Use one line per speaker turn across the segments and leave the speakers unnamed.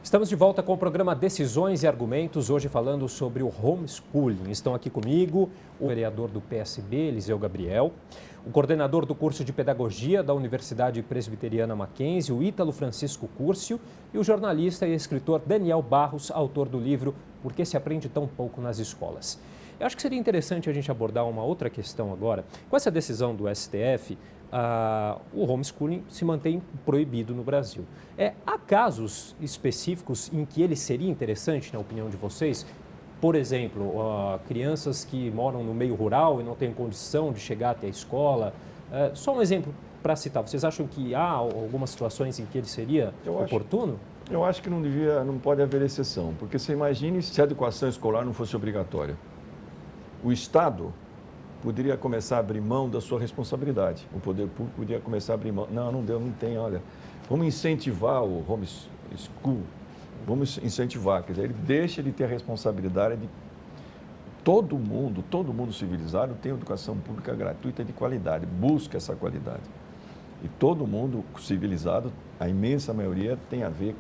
Estamos de volta com o programa Decisões e Argumentos, hoje falando sobre o homeschooling. Estão aqui comigo o vereador do PSB, Eliseu Gabriel, o coordenador do curso de Pedagogia da Universidade Presbiteriana Mackenzie, o Ítalo Francisco Curcio, e o jornalista e escritor Daniel Barros, autor do livro Por que se aprende tão pouco nas escolas. Eu acho que seria interessante a gente abordar uma outra questão agora. Com essa decisão do STF, o homeschooling se mantém proibido no Brasil. Há casos específicos em que ele seria interessante, na opinião de vocês? Por exemplo, crianças que moram no meio rural e não têm condição de chegar até a escola. Só um exemplo para citar. Vocês acham que há algumas situações em que ele seria oportuno?
Eu acho que não pode haver exceção, porque você imagine se a educação escolar não fosse obrigatória. O Estado poderia começar a abrir mão da sua responsabilidade. O poder público poderia começar a abrir mão. Não deu, não tem, olha. Vamos incentivar o homeschool, vamos incentivar. Quer dizer, ele deixa de ter a responsabilidade de todo mundo civilizado tem educação pública gratuita de qualidade, busca essa qualidade. E todo mundo civilizado, a imensa maioria, tem a ver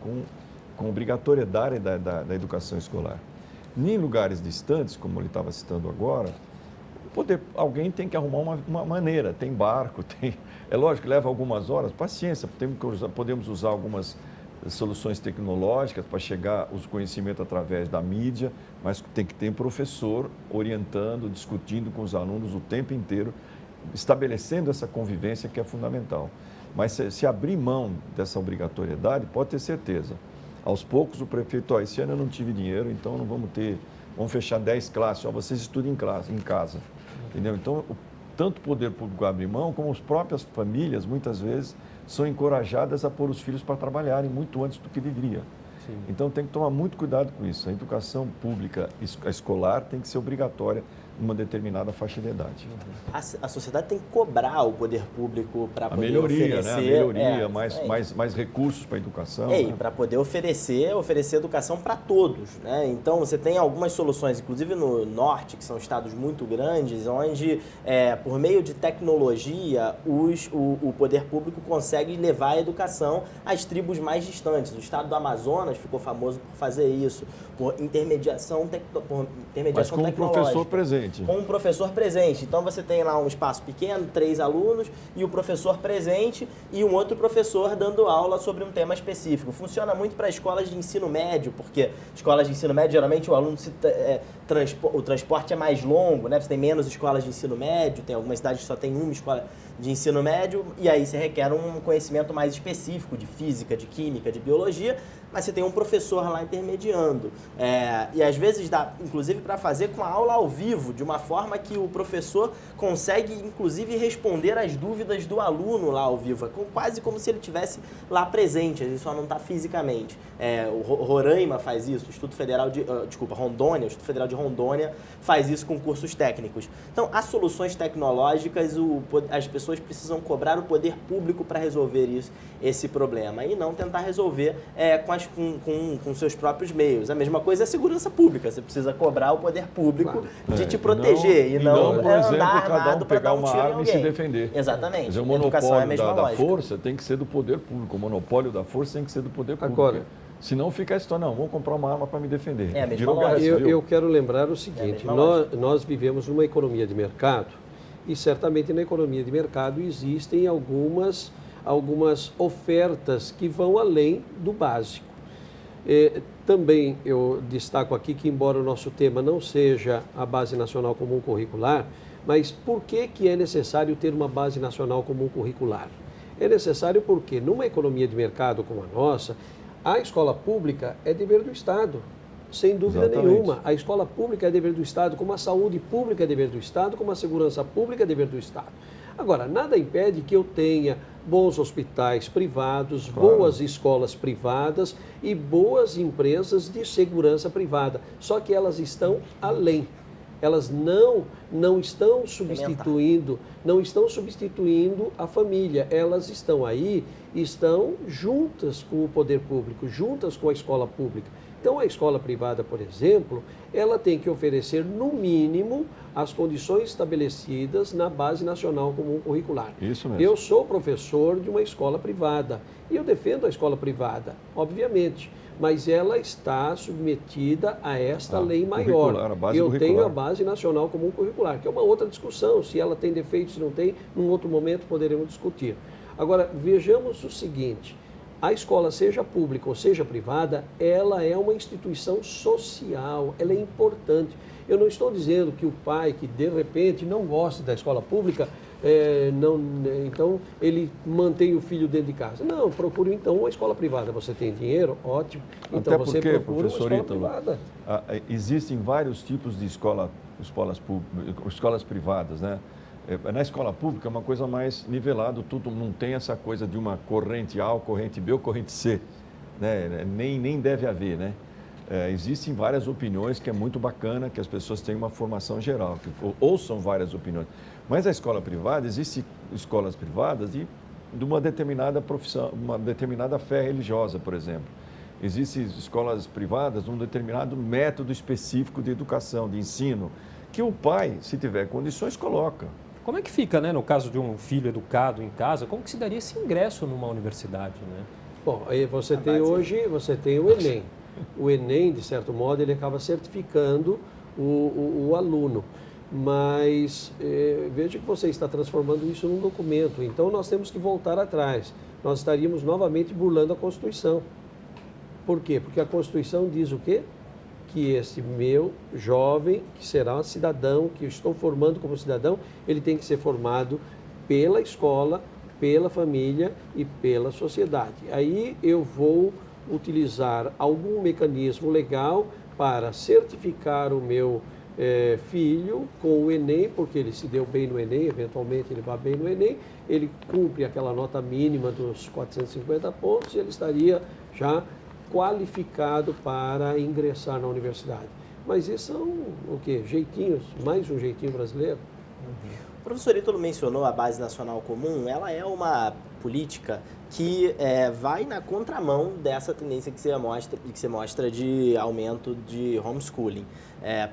com obrigatoriedade da educação escolar. Em lugares distantes, como ele estava citando agora, alguém tem que arrumar uma maneira, tem barco, é lógico que leva algumas horas, paciência, podemos usar algumas soluções tecnológicas para chegar aos conhecimentos através da mídia, mas tem que ter um professor orientando, discutindo com os alunos o tempo inteiro, estabelecendo essa convivência que é fundamental. Mas se abrir mão dessa obrigatoriedade, pode ter certeza. Aos poucos o prefeito, esse ano eu não tive dinheiro, então não vamos fechar 10 classes, vocês estudem em casa. Entendeu? Então, tanto o poder público abre mão, como as próprias famílias, muitas vezes, são encorajadas a pôr os filhos para trabalharem muito antes do que deveria. Sim. Então, tem que tomar muito cuidado com isso. A educação pública escolar tem que ser obrigatória numa determinada faixa de idade.
A sociedade tem que cobrar o poder público para poder oferecer...
A melhoria, mais recursos para a educação.
E para poder oferecer educação para todos, né? Então, você tem algumas soluções, inclusive no norte, que são estados muito grandes, onde, por meio de tecnologia, o poder público consegue levar a educação às tribos mais distantes. O estado do Amazonas ficou famoso por fazer isso, por intermediação tecnológica.
Mas com um professor presente.
Com um professor presente. Então, você tem lá um espaço pequeno, 3 alunos, e o professor presente e um outro professor dando aula sobre um tema específico. Funciona muito para escolas de ensino médio, porque escolas de ensino médio, geralmente, o aluno o transporte é mais longo, né? Você tem menos escolas de ensino médio, tem algumas cidades que só tem uma escola de ensino médio, e aí você requer um conhecimento mais específico de física, de química, de biologia, mas você tem um professor lá intermediando. E às vezes dá, inclusive, para fazer com a aula ao vivo, de uma forma que o professor consegue, inclusive, responder às dúvidas do aluno lá ao vivo, quase como se ele estivesse lá presente, ele só não está fisicamente. O Roraima faz isso, o Instituto Federal Rondônia, o Instituto Federal de Rondônia faz isso com cursos técnicos. Então, há soluções tecnológicas, as pessoas precisam cobrar o poder público para resolver esse problema e não tentar resolver com seus próprios meios. A mesma coisa é a segurança pública, você precisa cobrar o poder público de te proteger e não
por exemplo,
andar
cada
armado para
pegar
dar um
uma
tiro em
arma e
alguém.
se defender.
Exatamente.
Quer dizer, o
A educação é a
monopólio
mesma
da
lógica.
força tem que ser do poder público, o monopólio da força tem que ser do poder público.
Agora,
senão fica a história, não, vamos comprar uma arma para me defender.
É a mesma
Virou guerra
lógica.
civil.
eu quero lembrar o seguinte, nós vivemos numa economia de mercado e certamente na economia de mercado existem algumas ofertas que vão além do básico. Também eu destaco aqui que, embora o nosso tema não seja a Base Nacional Comum Curricular, mas por que é necessário ter uma Base Nacional Comum Curricular? É necessário porque, numa economia de mercado como a nossa, a escola pública é dever do Estado, sem dúvida nenhuma. A escola pública é dever do Estado, como a saúde pública é dever do Estado, como a segurança pública é dever do Estado. Agora, nada impede que eu tenha bons hospitais privados, boas escolas privadas e boas empresas de segurança privada. Só que elas estão além. Elas não estão substituindo a família. Elas estão aí, estão juntas com o poder público, juntas com a escola pública. Então, a escola privada, por exemplo, ela tem que oferecer, no mínimo, as condições estabelecidas na Base Nacional Comum Curricular.
Isso mesmo.
Eu sou professor de uma escola privada e eu defendo a escola privada, obviamente, mas ela está submetida a esta lei
curricular,
maior.
a base
Eu
curricular.
tenho a Base Nacional Comum Curricular, que é uma outra discussão, se ela tem defeitos, se não tem, num outro momento poderemos discutir. Agora, vejamos o seguinte, a escola, seja pública ou seja privada, ela é uma instituição social, ela é importante. Eu não estou dizendo que o pai que de repente não gosta da escola pública, então ele mantém o filho dentro de casa. Não, procure então uma escola privada. Você tem dinheiro? Ótimo. Então
Até
você
porque,
procura uma
professor
escola
Ítalo,
privada.
Existem vários tipos de escolas privadas, né? Na escola pública é uma coisa mais nivelada, tudo não tem essa coisa de uma corrente A, corrente B ou corrente C, né? Nem deve haver, né? Existem várias opiniões que é muito bacana que as pessoas tenham uma formação geral, que ouçam várias opiniões. Mas a escola privada, existem escolas privadas de uma determinada profissão, uma determinada fé religiosa, por exemplo. Existem escolas privadas de um determinado método específico de educação, de ensino, que o pai, se tiver condições, coloca.
Como é que fica, né, no caso de um filho educado em casa, como que se daria esse ingresso numa universidade, né?
Bom, aí você tem o Enem. O Enem, de certo modo, ele acaba certificando o aluno. Mas veja que você está transformando isso num documento. Então, nós temos que voltar atrás. Nós estaríamos novamente burlando a Constituição. Por quê? Porque a Constituição diz o quê? Que esse meu jovem, que será cidadão, que eu estou formando como cidadão, ele tem que ser formado pela escola, pela família e pela sociedade. Aí eu vou utilizar algum mecanismo legal para certificar o meu filho com o Enem, porque ele se deu bem no Enem, eventualmente ele vai bem no Enem, ele cumpre aquela nota mínima dos 450 pontos e ele estaria já qualificado para ingressar na universidade. Mas isso são o quê? Jeitinhos, mais um jeitinho brasileiro.
O professor Ítalo mencionou a Base Nacional Comum, ela é uma política que vai na contramão dessa tendência que você mostra de aumento de homeschooling.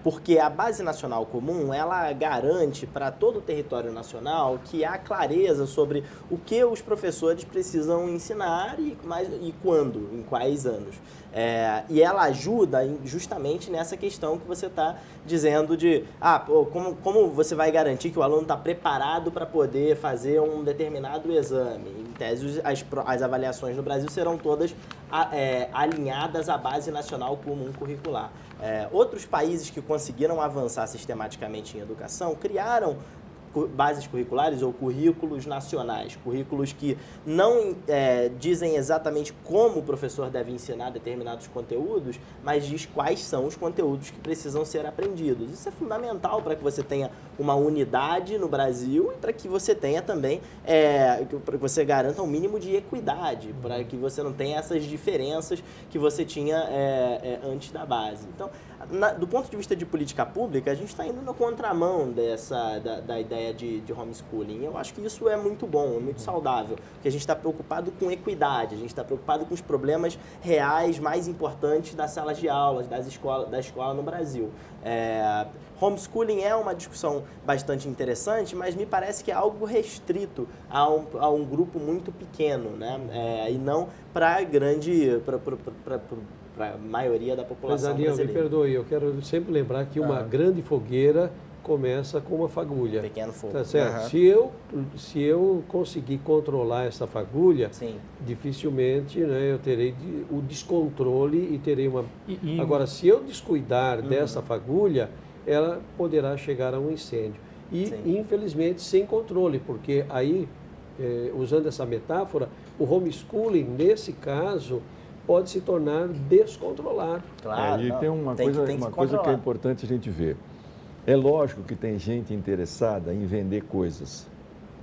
Porque a Base Nacional Comum, ela garante para todo o território nacional que há clareza sobre o que os professores precisam ensinar e quando, em quais anos. E ela ajuda justamente nessa questão que você está dizendo de como você vai garantir que o aluno está preparado para poder fazer um determinado exame. Em tese, as avaliações no Brasil serão todas alinhadas à Base Nacional Comum Curricular. Outros países que conseguiram avançar sistematicamente em educação criaram bases curriculares ou currículos nacionais, currículos que não dizem exatamente como o professor deve ensinar determinados conteúdos, mas diz quais são os conteúdos que precisam ser aprendidos. Isso é fundamental para que você tenha uma unidade no Brasil e para que você tenha também, para que você garanta um mínimo de equidade, para que você não tenha essas diferenças que você tinha antes da base. Então, do ponto de vista de política pública, a gente está indo na contramão da ideia de homeschooling. Eu acho que isso é muito bom, é muito saudável, porque a gente está preocupado com equidade, a gente está preocupado com os problemas reais mais importantes das salas de aulas, da escola no Brasil. Homeschooling é uma discussão bastante interessante, mas me parece que é algo restrito a um grupo muito pequeno, né? E não para a maioria da população brasileira.
Me perdoe, eu quero sempre lembrar que uma grande fogueira começa com uma fagulha.
Pequeno fogo.
Tá certo? Se eu conseguir controlar essa fagulha,
sim,
dificilmente, né, eu terei o descontrole e terei uma... Agora, se eu descuidar dessa fagulha, ela poderá chegar a um incêndio. E, sim, infelizmente, sem controle, porque aí, usando essa metáfora, o homeschooling, nesse caso, pode se tornar descontrolado.
Claro,
e tem uma coisa que é importante a gente ver. É lógico que tem gente interessada em vender coisas.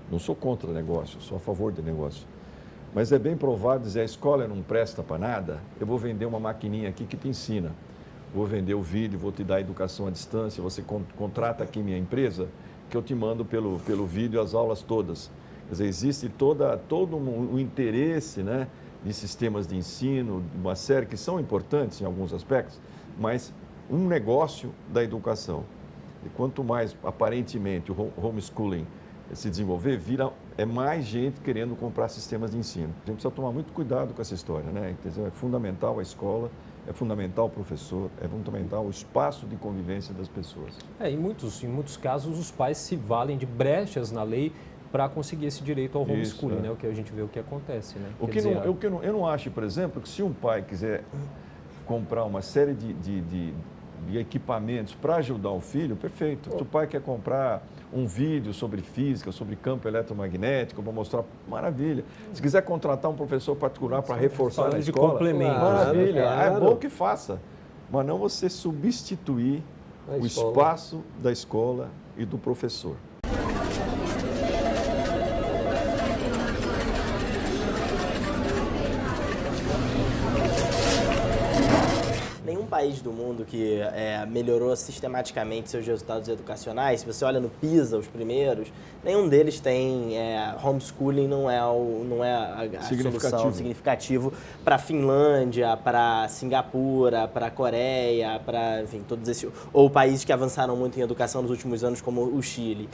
Não sou contra negócio, sou a favor de negócio. Mas é bem provável dizer, a escola não presta para nada, eu vou vender uma maquininha aqui que te ensina. Vou vender o vídeo, vou te dar educação à distância, você contrata aqui minha empresa, que eu te mando pelo vídeo as aulas todas. Quer dizer, existe todo um interesse, né, de sistemas de ensino, uma série que são importantes em alguns aspectos, mas um negócio da educação. E quanto mais, aparentemente, o homeschooling se desenvolver, vira é mais gente querendo comprar sistemas de ensino. A gente precisa tomar muito cuidado com essa história, né? É fundamental a escola, é fundamental o professor, é fundamental o espaço de convivência das pessoas.
Em muitos casos, os pais se valem de brechas na lei para conseguir esse direito ao homeschooling, né? O que a gente vê o que acontece, né?
Eu não acho, por exemplo, que se um pai quiser comprar uma série de equipamentos para ajudar o filho, perfeito. Se o pai quer comprar um vídeo sobre física, sobre campo eletromagnético, para mostrar, maravilha. Se quiser contratar um professor particular para reforçar na escola,
de complemento,
maravilha.
Claro.
É bom que faça, mas não você substituir o espaço da escola e do professor.
Nenhum país do mundo que melhorou sistematicamente seus resultados educacionais, se você olha no PISA, os primeiros, nenhum deles tem homeschooling, não é a solução significativo para a Finlândia, para Singapura, para a Coreia, para, enfim, todos esses, ou países que avançaram muito em educação nos últimos anos, como o Chile.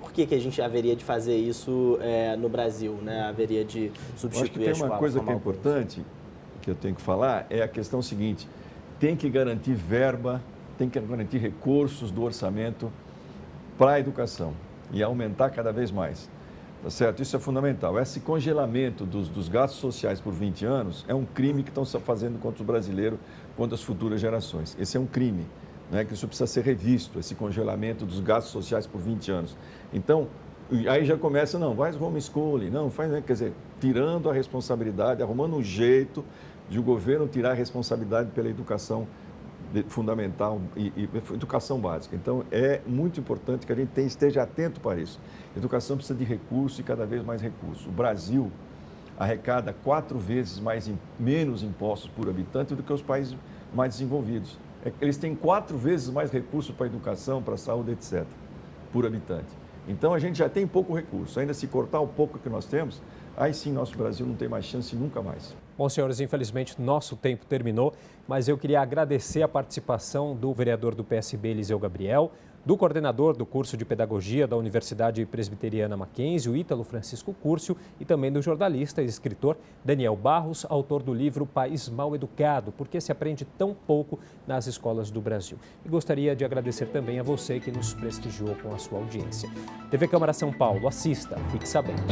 Por que a gente haveria de fazer isso no Brasil, né? Haveria de substituir a escola?
Tem uma coisa que é importante, que eu tenho que falar, é a questão seguinte: tem que garantir verba, tem que garantir recursos do orçamento para a educação e aumentar cada vez mais, tá certo? Isso é fundamental. Esse congelamento dos gastos sociais por 20 anos é um crime que estão fazendo contra os brasileiros, contra as futuras gerações. Esse é um crime, né? Que isso precisa ser revisto, esse congelamento dos gastos sociais por 20 anos. Então, aí já começa, não, faz homeschooling, não, faz, né? Quer dizer, tirando a responsabilidade, arrumando um jeito de o governo tirar a responsabilidade pela educação fundamental e educação básica. Então, é muito importante que a gente esteja atento para isso. A educação precisa de recursos e cada vez mais recursos. O Brasil arrecada 4 vezes menos impostos por habitante do que os países mais desenvolvidos. Eles têm 4 vezes mais recursos para a educação, para a saúde, etc., por habitante. Então, a gente já tem pouco recurso. Ainda se cortar o pouco que nós temos, aí sim nosso Brasil não tem mais chance nunca mais.
Bom, senhores, infelizmente nosso tempo terminou, mas eu queria agradecer a participação do vereador do PSB, Eliseu Gabriel, do coordenador do curso de Pedagogia da Universidade Presbiteriana Mackenzie, o Ítalo Francisco Curcio, e também do jornalista e escritor Daniel Barros, autor do livro País Mal Educado, Por que se aprende tão pouco nas escolas do Brasil. E gostaria de agradecer também a você que nos prestigiou com a sua audiência. TV Câmara São Paulo, assista, fique sabendo.